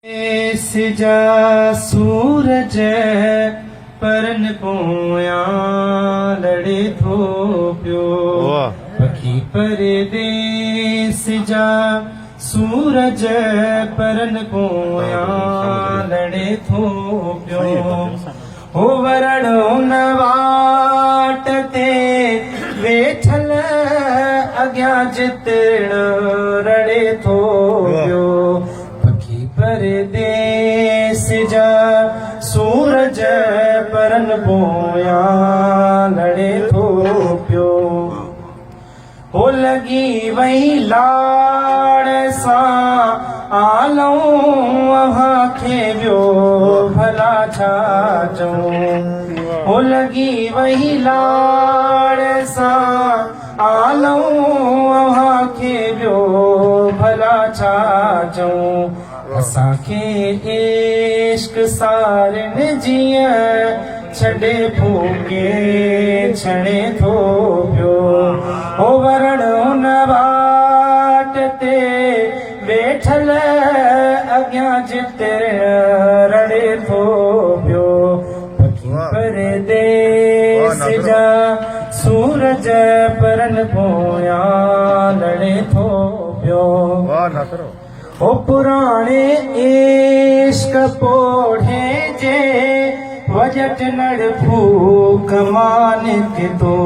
सिजा सूरज परन पोया लड़े थो पियो पखी परदेस जा सूरज परन पोया लड़े थो पियो हो वरण न वाट ते वेठल अग्या जितण रड़े थो पियो परदेस जा सूरज परन पोया लड़े थो पियो हो लगी वही लाड़ सा आलऊं अहां खे वियो भला छा चऊं हो लगी वही लाड़ सा आलऊं अहां खे वियो भला छा चऊं असांखे इश्क सारन जीअं छॾे फूके छणे थो पियो हो वरण हुन वाट ते वेठल अॻियां जिते रड़े थो पियो पखी परदेस जा सूरज परन पोया लड़े थो पियो ओ पुराणे इश्क पोढ़े जे वजट नड़ फूक मानिक तो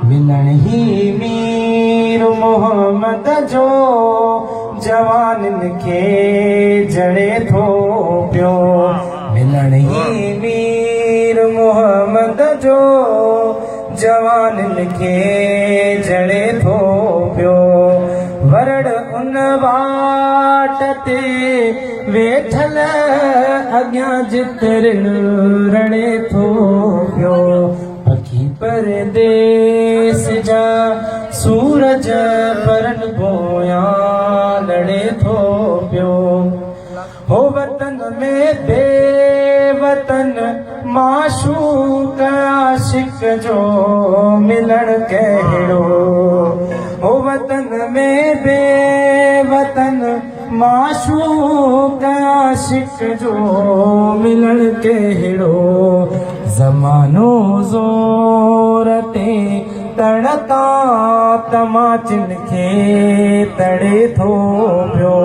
मिलन ही मीर मोहम्मद जो जवानन खे जड़े थो पियो मिलन ही मीर मोहम्मद जो जवानन खे जड़े थो पियो वरड़ उन वाट ते वेठल अॻियां जितरण रड़े थो पियो पखी परदेस जा सूरज परन पोया लड़े थो पियो हो वतन में बेवतन माशूक आशिक जो मिलण कहिड़ो हो वतन में बेवतन माशूक आशिक जो मिलण कहिड़ो ज़मानो ज़ोर ते तड़ता तमाचिन खे तड़े थो पियो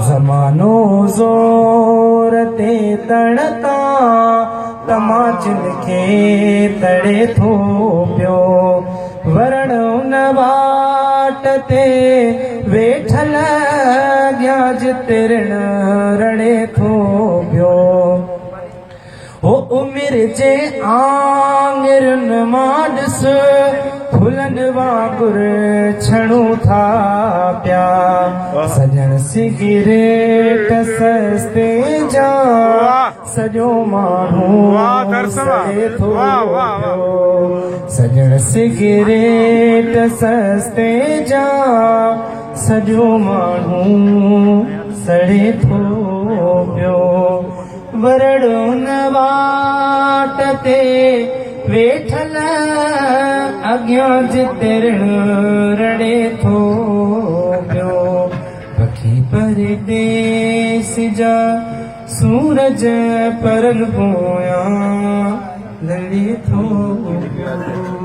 ज़मानो ज़ोर ते तड़ता तमाचिन खे तड़े थो पियो वरण उन वाट ते वेठल अॻियां जितरण रड़े थो पियो हो उमिरि जे आङिरन मां ॾिस फुलनि वांगुर छणूं था पिया सजण सिगरेट सस्ते जा सॼो माण्हू सड़े थो पियो सजण सिगरेट सस्ते जा सॼो माण्हू सड़े थो पियो वरड़ उन वाट ते वेठल अॻियां जितरण रड़े थो पियो पखी परदेस जा सूरज परन पोया लड़े थो पियो।